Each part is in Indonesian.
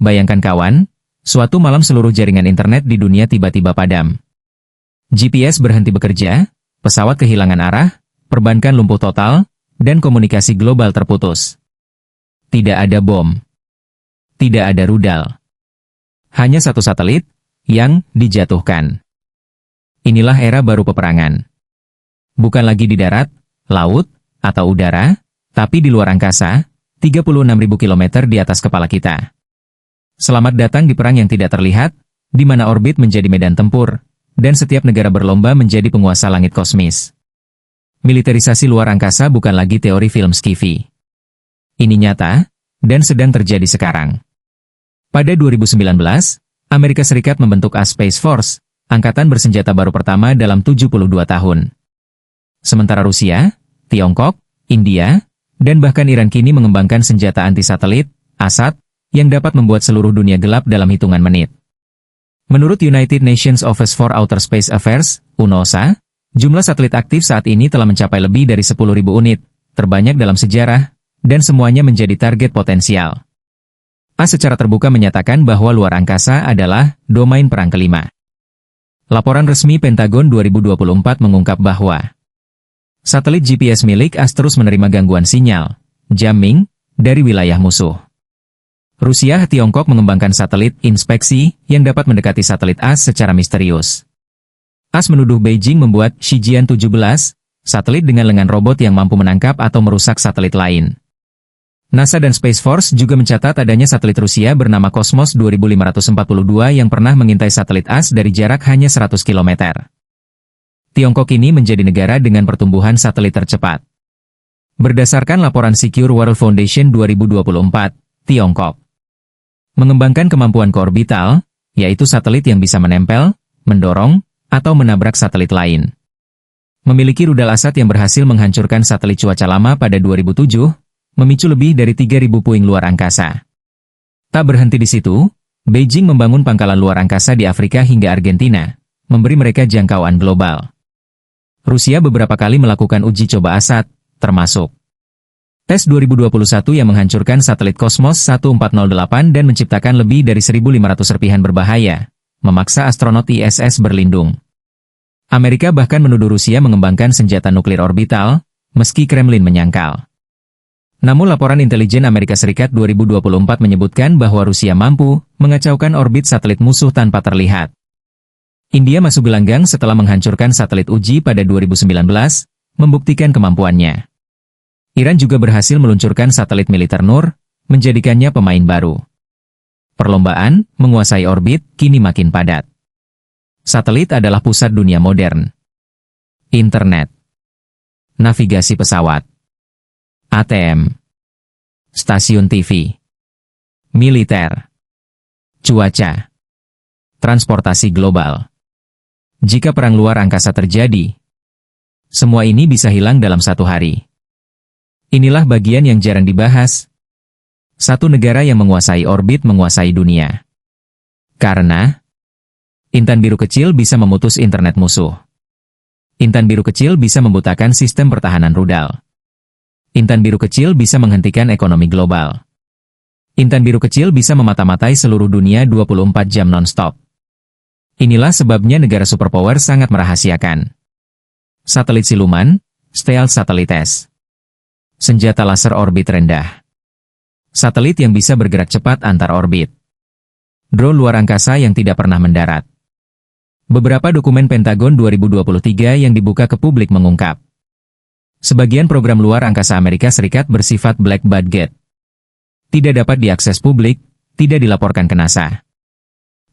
Bayangkan kawan, suatu malam seluruh jaringan internet di dunia tiba-tiba padam. GPS berhenti bekerja, pesawat kehilangan arah, perbankan lumpuh total, dan komunikasi global terputus. Tidak ada bom. Tidak ada rudal. Hanya satu satelit yang dijatuhkan. Inilah era baru peperangan. Bukan lagi di darat, laut, atau udara, tapi di luar angkasa, 36.000 km di atas kepala kita. Selamat datang di perang yang tidak terlihat, di mana orbit menjadi medan tempur, dan setiap negara berlomba menjadi penguasa langit kosmis. Militerisasi luar angkasa bukan lagi teori film sci-fi. Ini nyata, dan sedang terjadi sekarang. Pada 2019, Amerika Serikat membentuk A Space Force, angkatan bersenjata baru pertama dalam 72 tahun. Sementara Rusia, Tiongkok, India, dan bahkan Iran kini mengembangkan senjata anti-satelit, ASAT, yang dapat membuat seluruh dunia gelap dalam hitungan menit. Menurut United Nations Office for Outer Space Affairs, UNOSA, jumlah satelit aktif saat ini telah mencapai lebih dari 10.000 unit, terbanyak dalam sejarah, dan semuanya menjadi target potensial. A secara terbuka menyatakan bahwa luar angkasa adalah domain perang kelima. Laporan resmi Pentagon 2024 mengungkap bahwa satelit GPS milik AS terus menerima gangguan sinyal, jamming, dari wilayah musuh. Rusia dan Tiongkok mengembangkan satelit inspeksi yang dapat mendekati satelit AS secara misterius. AS menuduh Beijing membuat Shijian-17, satelit dengan lengan robot yang mampu menangkap atau merusak satelit lain. NASA dan Space Force juga mencatat adanya satelit Rusia bernama Cosmos 2542 yang pernah mengintai satelit AS dari jarak hanya 100 km. Tiongkok ini menjadi negara dengan pertumbuhan satelit tercepat. Berdasarkan laporan Secure World Foundation 2024, Tiongkok mengembangkan kemampuan koorbital, yaitu satelit yang bisa menempel, mendorong, atau menabrak satelit lain. Memiliki rudal ASAT yang berhasil menghancurkan satelit cuaca lama pada 2007, memicu lebih dari 3.000 puing luar angkasa. Tak berhenti di situ, Beijing membangun pangkalan luar angkasa di Afrika hingga Argentina, memberi mereka jangkauan global. Rusia beberapa kali melakukan uji coba ASAT, termasuk tes 2021 yang menghancurkan satelit Cosmos 1408 dan menciptakan lebih dari 1.500 serpihan berbahaya, memaksa astronot ISS berlindung. Amerika bahkan menuduh Rusia mengembangkan senjata nuklir orbital, meski Kremlin menyangkal. Namun laporan intelijen Amerika Serikat 2024 menyebutkan bahwa Rusia mampu mengacaukan orbit satelit musuh tanpa terlihat. India masuk gelanggang setelah menghancurkan satelit uji pada 2019, membuktikan kemampuannya. Iran juga berhasil meluncurkan satelit militer Nur, menjadikannya pemain baru. Perlombaan menguasai orbit kini makin padat. Satelit adalah pusat dunia modern. Internet, navigasi pesawat, ATM, stasiun TV, militer, cuaca, transportasi global. Jika perang luar angkasa terjadi, semua ini bisa hilang dalam satu hari. Inilah bagian yang jarang dibahas. Satu negara yang menguasai orbit menguasai dunia. Karena intan biru kecil bisa memutus internet musuh. Intan biru kecil bisa membutakan sistem pertahanan rudal. Intan biru kecil bisa menghentikan ekonomi global. Intan biru kecil bisa memata-matai seluruh dunia 24 jam non-stop. Inilah sebabnya negara superpower sangat merahasiakan satelit siluman, stealth satellites, senjata laser orbit rendah, satelit yang bisa bergerak cepat antar orbit, drone luar angkasa yang tidak pernah mendarat. Beberapa dokumen Pentagon 2023 yang dibuka ke publik mengungkap, sebagian program luar angkasa Amerika Serikat bersifat black budget. Tidak dapat diakses publik, tidak dilaporkan ke NASA.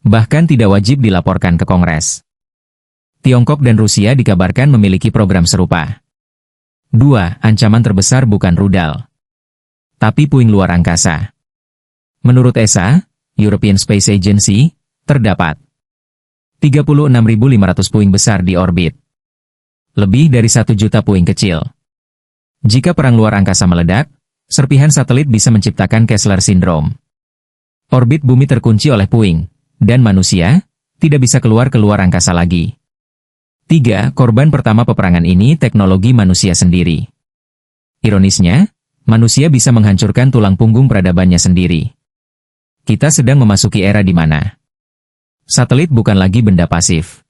Bahkan tidak wajib dilaporkan ke Kongres. Tiongkok dan Rusia dikabarkan memiliki program serupa. 2. Ancaman terbesar bukan rudal, tapi puing luar angkasa. Menurut ESA, European Space Agency, terdapat 36.500 puing besar di orbit. Lebih dari 1 juta puing kecil. Jika perang luar angkasa meledak, serpihan satelit bisa menciptakan Kessler Syndrome. Orbit bumi terkunci oleh puing, dan manusia tidak bisa keluar angkasa lagi. 3. Korban pertama peperangan ini teknologi manusia sendiri. Ironisnya, manusia bisa menghancurkan tulang punggung peradabannya sendiri. Kita sedang memasuki era di mana satelit bukan lagi benda pasif.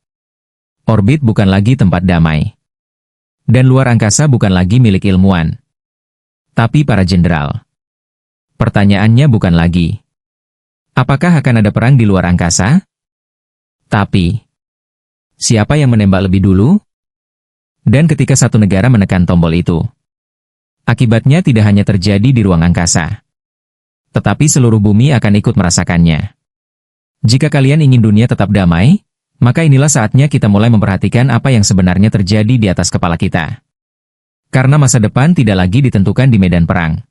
Orbit bukan lagi tempat damai. Dan luar angkasa bukan lagi milik ilmuwan, tapi para jenderal. Pertanyaannya bukan lagi, apakah akan ada perang di luar angkasa? Tapi, siapa yang menembak lebih dulu? Dan ketika satu negara menekan tombol itu, akibatnya tidak hanya terjadi di ruang angkasa, tetapi seluruh bumi akan ikut merasakannya. Jika kalian ingin dunia tetap damai, maka inilah saatnya kita mulai memperhatikan apa yang sebenarnya terjadi di atas kepala kita. Karena masa depan tidak lagi ditentukan di medan perang,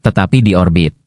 tetapi di orbit.